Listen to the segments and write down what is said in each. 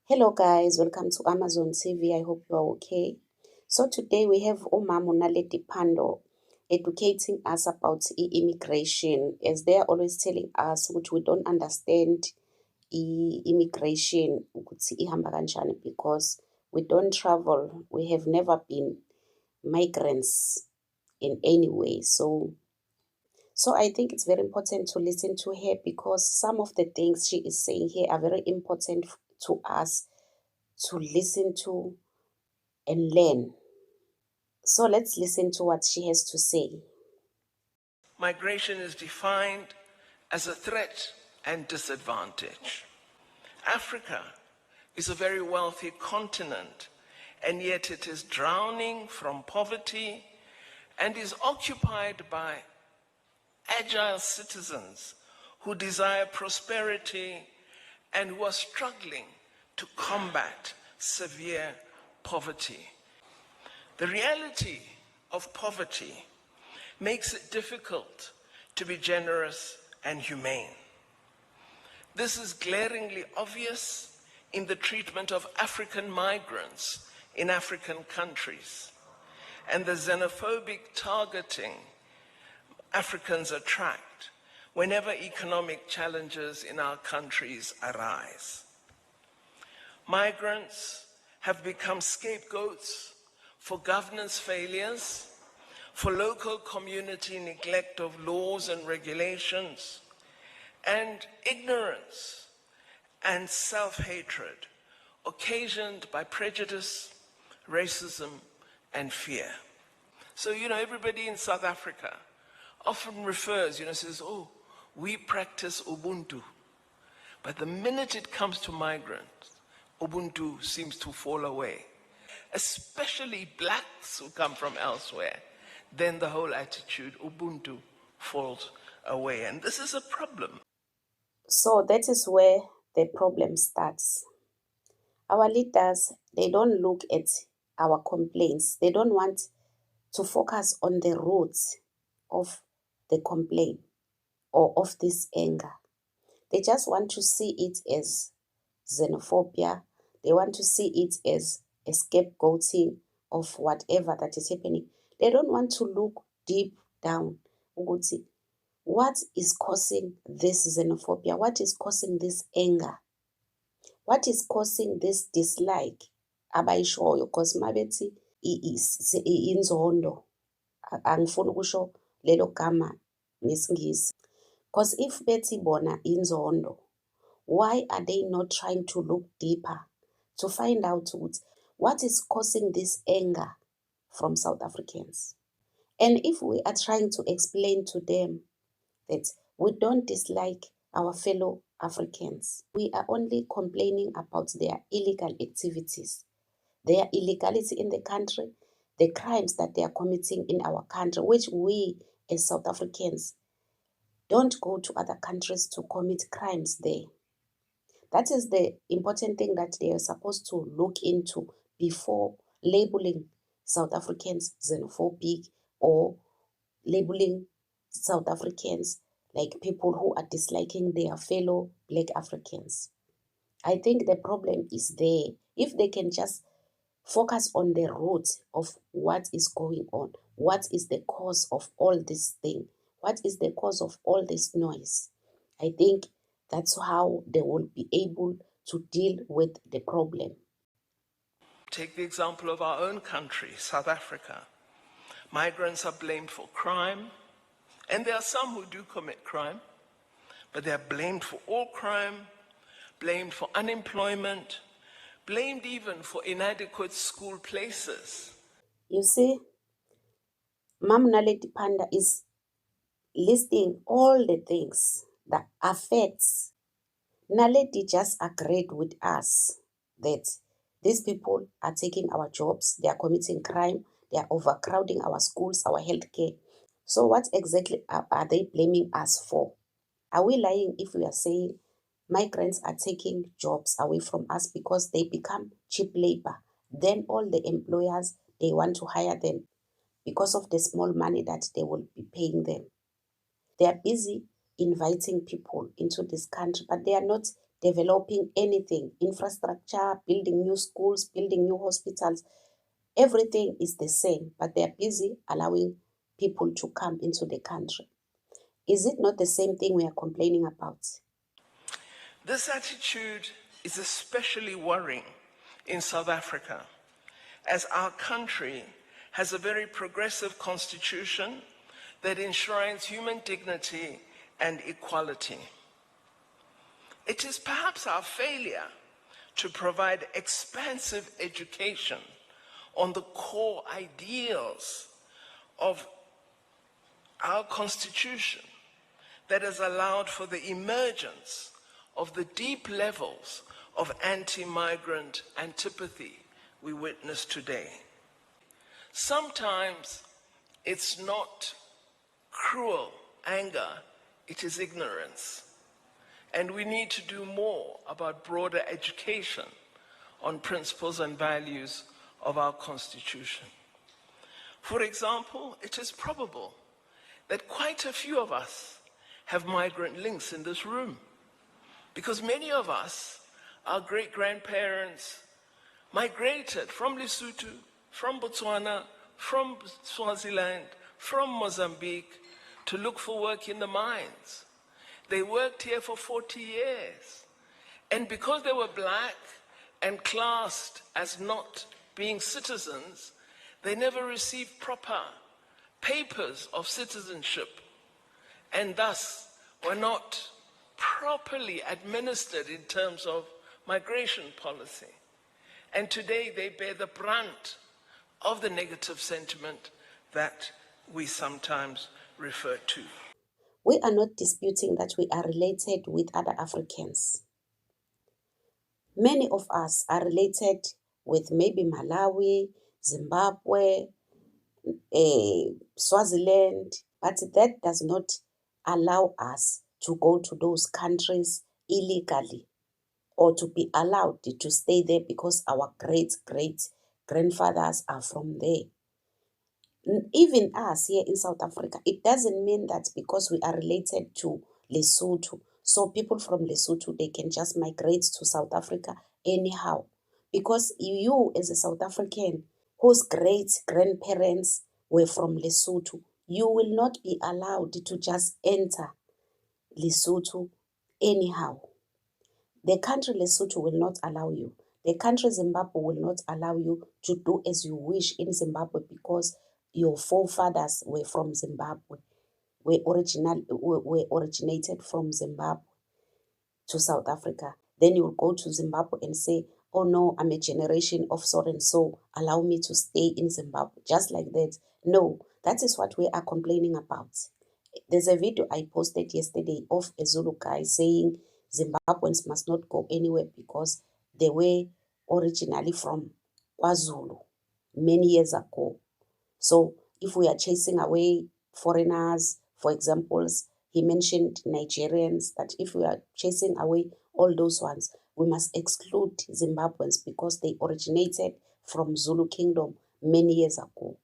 Hello guys, welcome to Amazon TV. I hope you are okay. So today we have Umama Naledi Pando educating us about immigration, as they are always telling us which we don't understand immigration ukuthi ihamba kanjani, because we don't travel, we have never been migrants in any way. So I think it's very important to listen to her, because some of the things she is saying here are very important to us to listen to and learn. So let's listen to what she has to say. Migration is defined as a threat and disadvantage. Africa is a very wealthy continent, and yet it is drowning from poverty and is occupied by agile citizens who desire prosperity and who are struggling to combat severe poverty. The reality of poverty makes it difficult to be generous and humane. This is glaringly obvious in the treatment of African migrants in African countries and the xenophobic targeting Africans attract whenever economic challenges in our countries arise. Migrants have become scapegoats for governance failures, for local community neglect of laws and regulations, and ignorance and self-hatred occasioned by prejudice, racism, and fear. So, everybody in South Africa often refers, says, oh, we practice Ubuntu. But the minute it comes to migrants, Ubuntu seems to fall away. Especially blacks who come from elsewhere, then the whole attitude, Ubuntu, falls away. And this is a problem. So that is where the problem starts. Our leaders, they don't look at our complaints. They don't want to focus on the roots of the complaint or of this anger. They just want to see it as xenophobia. They want to see it as a scapegoating of whatever that is happening. They don't want to look deep down. What is causing this xenophobia? What is causing this anger? What is causing this dislike? Abayishoyo, because mabethi inzondo. Angifuni ukusho lelo gama ngesingisi. Because if bethi bona inzondo, why are they not trying to look deeper to find out what is causing this anger from South Africans? And if we are trying to explain to them that we don't dislike our fellow Africans, we are only complaining about their illegal activities, their illegality in the country, the crimes that they are committing in our country, which we as South Africans don't go to other countries to commit crimes there. That is the important thing that they are supposed to look into before labeling South Africans xenophobic or labeling South Africans like people who are disliking their fellow Black Africans. I think the problem is there. If they can just focus on the root of what is going on, what is the cause of all this thing, what is the cause of all this noise, I think that's how they will be able to deal with the problem. Take the example of our own country, South Africa. Migrants are blamed for crime, and there are some who do commit crime, but they are blamed for all crime, blamed for unemployment, blamed even for inadequate school places. You see, Mam Naledi Panda is listing all the things that affects. Naledi just agreed with us that these people are taking our jobs, they are committing crime, they are overcrowding our schools, our healthcare. So what exactly are they blaming us for? Are we lying if we are saying migrants are taking jobs away from us because they become cheap labor? Then all the employers, they want to hire them because of the small money that they will be paying them. They are busy inviting people into this country, but they are not developing anything, infrastructure, building new schools, building new hospitals. Everything is the same, but they are busy allowing people to come into the country. Is it not the same thing we are complaining about? This attitude is especially worrying in South Africa, as our country has a very progressive constitution that enshrines human dignity and equality. It is perhaps our failure to provide expansive education on the core ideals of our constitution that has allowed for the emergence of the deep levels of anti-migrant antipathy we witness today. Sometimes it's not cruel anger, it is ignorance. And we need to do more about broader education on principles and values of our Constitution. For example, it is probable that quite a few of us have migrant links in this room, because many of us, our great-grandparents, migrated from Lesotho, from Botswana, from Swaziland, from Mozambique to look for work in the mines. They worked here for 40 years. And because they were black and classed as not being citizens, they never received proper papers of citizenship, and thus were not properly administered in terms of migration policy. And today they bear the brunt of the negative sentiment that we sometimes refer to. We are not disputing that we are related with other Africans. Many of us are related with maybe Malawi, Zimbabwe, Swaziland, but that does not allow us to go to those countries illegally or to be allowed to stay there because our great-grandfathers are from there. Even us here in South Africa, it doesn't mean that because we are related to Lesotho, so people from Lesotho, they can just migrate to South Africa anyhow. Because you as a South African whose great-grandparents were from Lesotho, you will not be allowed to just enter Lesotho anyhow. The country Lesotho will not allow you. The country Zimbabwe will not allow you to do as you wish in Zimbabwe because your forefathers were from Zimbabwe, were originated from Zimbabwe to South Africa. Then you will go to Zimbabwe and say, oh no, I'm a generation of so and so, allow me to stay in Zimbabwe, just like that. No, that is what we are complaining about. There's a video I posted yesterday of a Zulu guy saying Zimbabweans must not go anywhere because they were originally from KwaZulu many years ago. So if we are chasing away foreigners, for example, he mentioned Nigerians, that if we are chasing away all those ones, we must exclude Zimbabweans because they originated from Zulu Kingdom many years ago.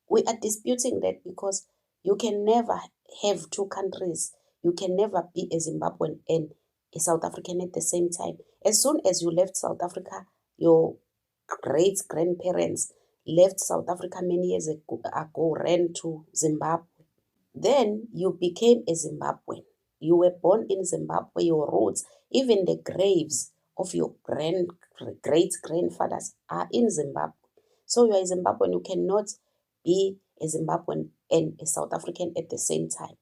We are disputing that because you can never have two countries. You can never be a Zimbabwean and a South African at the same time. As soon as you left South Africa, your great-grandparents left South Africa many years ago, ran to Zimbabwe. Then you became a Zimbabwean. You were born in Zimbabwe, your roots, even the graves of your great-grandfathers are in Zimbabwe. So you are a Zimbabwean, you cannot be a Zimbabwean and a South African at the same time.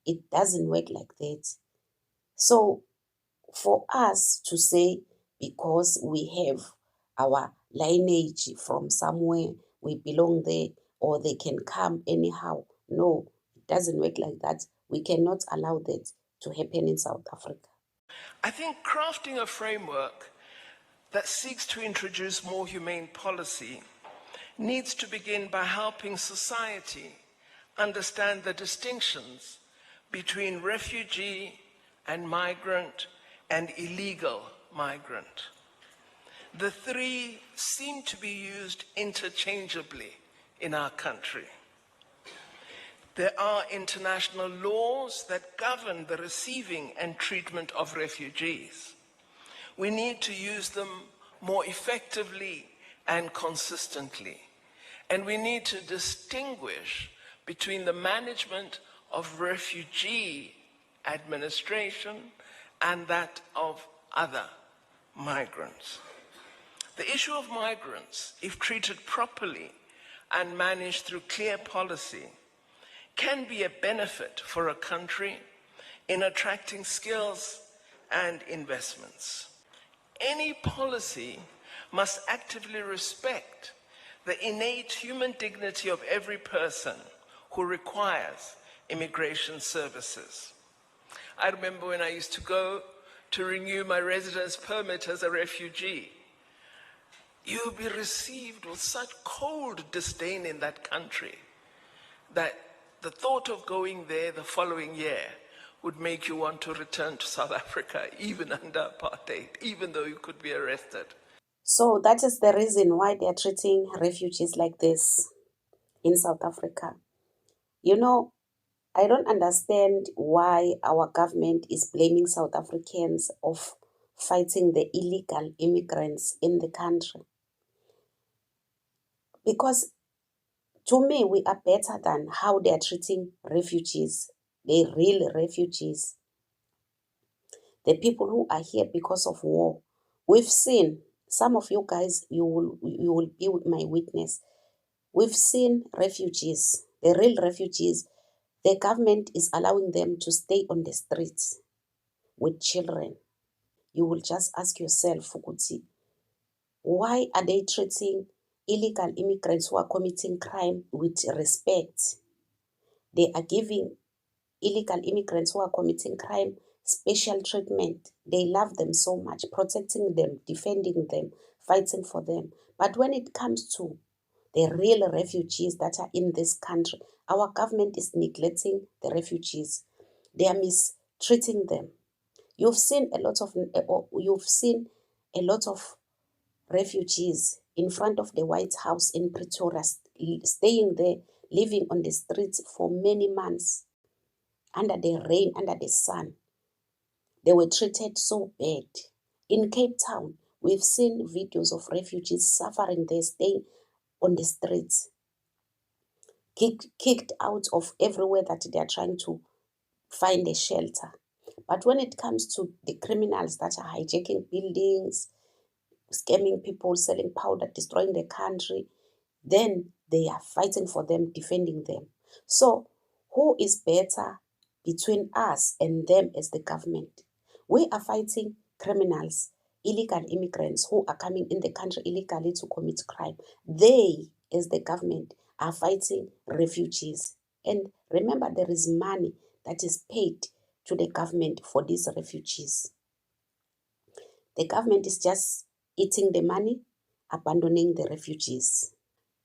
It doesn't work like that. So for us to say, because we have our lineage from somewhere, we belong there, or they can come anyhow. No, it doesn't work like that. We cannot allow that to happen in South Africa. I think crafting a framework that seeks to introduce more humane policy needs to begin by helping society understand the distinctions between refugee and migrant and illegal migrant. The three seem to be used interchangeably in our country. There are international laws that govern the receiving and treatment of refugees. We need to use them more effectively and consistently. And we need to distinguish between the management of refugee administration and that of other migrants. The issue of migrants, if treated properly and managed through clear policy, can be a benefit for a country in attracting skills and investments. Any policy must actively respect the innate human dignity of every person who requires immigration services. I remember when I used to go to renew my residence permit as a refugee, you'll be received with such cold disdain in that country that the thought of going there the following year would make you want to return to South Africa, even under apartheid, even though you could be arrested. So that is the reason why they are treating refugees like this in South Africa. You know, I don't understand why our government is blaming South Africans of fighting the illegal immigrants in the country. Because to me, we are better than how they are treating refugees, the real refugees, the people who are here because of war. We've seen, some of you guys, you will be my witness. We've seen refugees, the real refugees. The government is allowing them to stay on the streets with children. You will just ask yourself, Fukuti, why are they treating illegal immigrants who are committing crime with respect? They are giving illegal immigrants who are committing crime special treatment. They love them so much, protecting them, defending them, fighting for them. But when it comes to the real refugees that are in this country, our government is neglecting the refugees. They are mistreating them. You've seen a lot of refugees in front of the White House in Pretoria, staying there, living on the streets for many months, under the rain, under the sun. They were treated so bad. In Cape Town, we've seen videos of refugees suffering there, staying on the streets, kicked out of everywhere that they are trying to find a shelter. But when it comes to the criminals that are hijacking buildings, scamming people, selling powder, destroying the country, then they are fighting for them, defending them. So who is better between us and them as the government? We are fighting criminals, illegal immigrants who are coming in the country illegally to commit crime. They, as the government, are fighting refugees. And remember, there is money that is paid to the government for these refugees. The government is just eating the money, abandoning the refugees.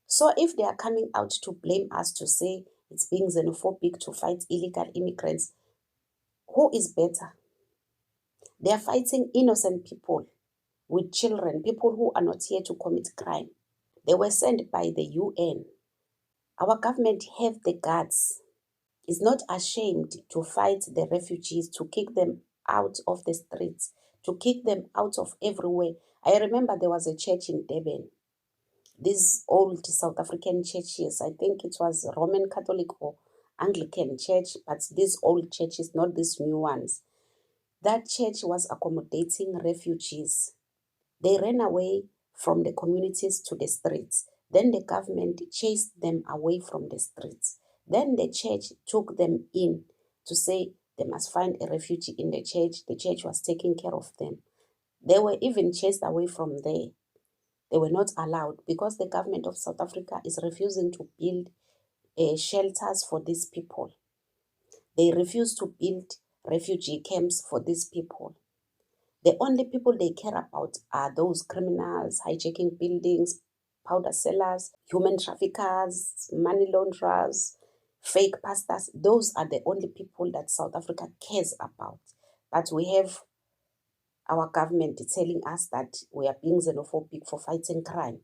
So if they are coming out to blame us, to say it's being xenophobic to fight illegal immigrants, who is better? They are fighting innocent people with children, people who are not here to commit crime. They were sent by the UN. Our government have the guts, is not ashamed to fight the refugees, to kick them out of the streets, to kick them out of everywhere. I remember there was a church in Durban. These old South African churches, I think it was Roman Catholic or Anglican church, but these old churches, not these new ones. That church was accommodating refugees. They ran away from the communities to the streets. Then the government chased them away from the streets. Then the church took them in to say they must find a refugee in the church. The church was taking care of them. They were even chased away from there. They were not allowed because the government of South Africa is refusing to build shelters for these people. They refuse to build refugee camps for these people. The only people they care about are those criminals, hijacking buildings, powder sellers, human traffickers, money launderers, fake pastors. Those are the only people that South Africa cares about. But we have our government telling us that we are being xenophobic for fighting crime.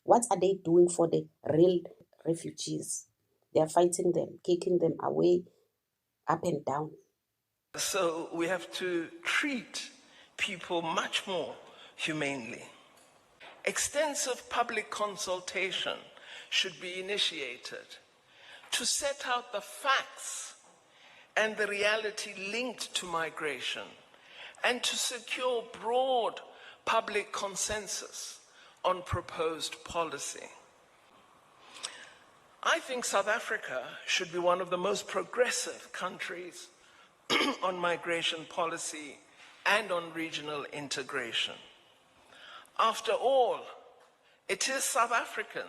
What are they doing for the real refugees? They are fighting them, kicking them away, up and down. So we have to treat people much more humanely. Extensive public consultation should be initiated to set out the facts and the reality linked to migration, and to secure broad public consensus on proposed policy. I think South Africa should be one of the most progressive countries on migration policy and on regional integration. After all, it is South Africans